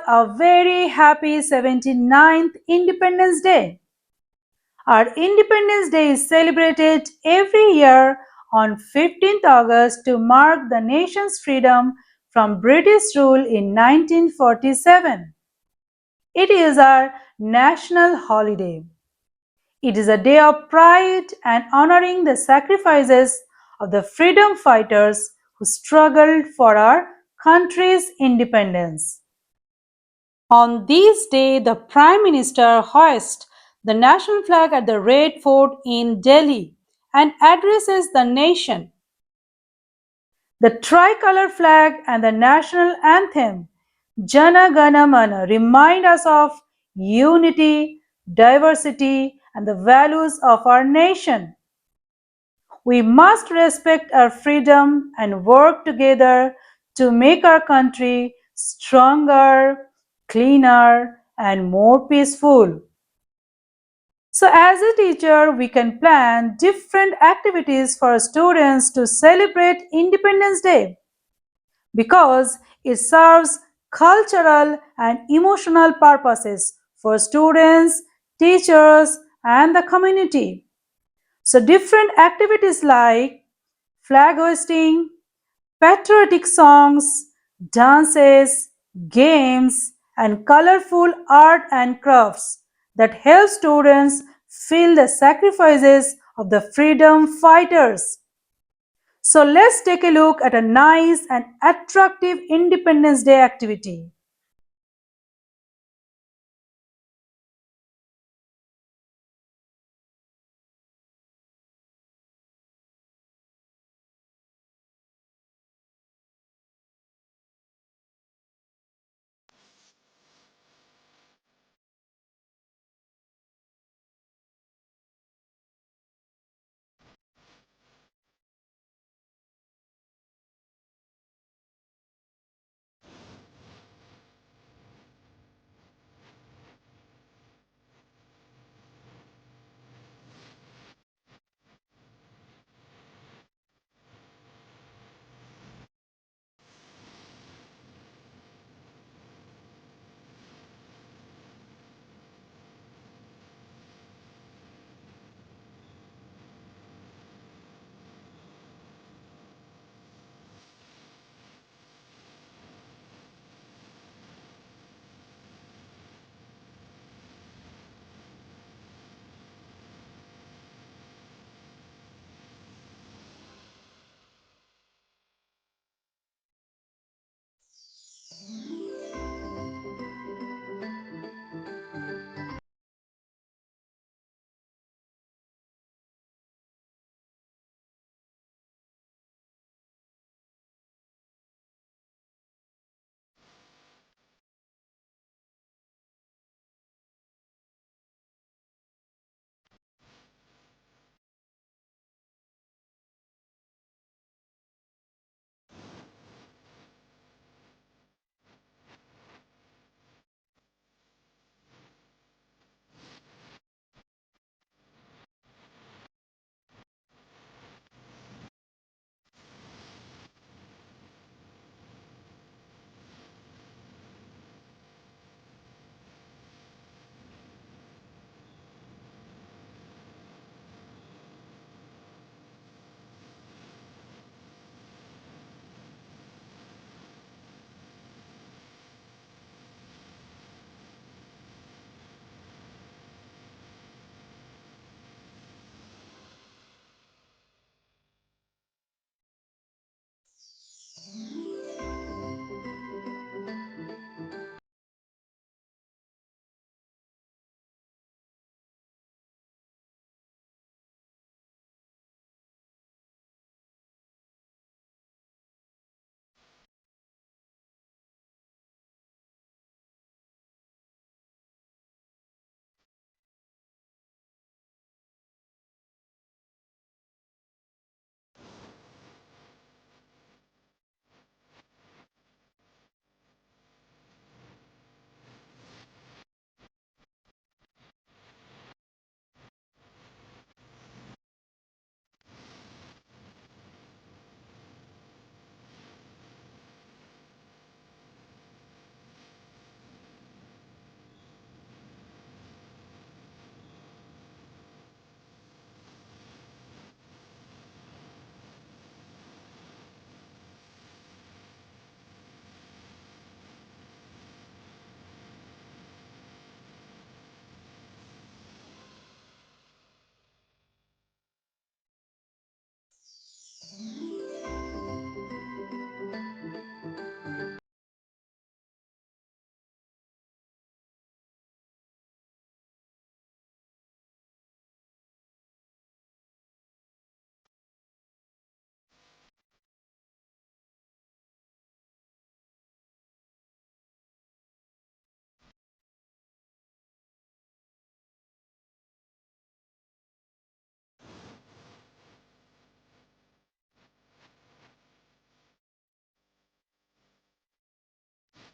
a very happy 79th Independence Day. Our Independence Day is celebrated every year on 15th August to mark the nation's freedom from British rule in 1947. It is our national holiday. It is a day of pride and honoring the sacrifices of the freedom fighters who struggled for our country's independence. On this day, the Prime Minister hoists the national flag at the Red Fort in Delhi and addresses the nation. The tricolor flag and the national anthem Jana Gana Mana remind us of unity, diversity, and the values of our nation. We must respect our freedom and work together to make our country stronger, cleaner, and more peaceful. So, as a teacher, we can plan different activities for students to celebrate Independence Day because it serves cultural and emotional purposes for students, teachers, and the community. So, different activities like flag hoisting, patriotic songs, dances, games, and colorful art and crafts that help students feel the sacrifices of the freedom fighters. So let's take a look at a nice and attractive Independence Day activity.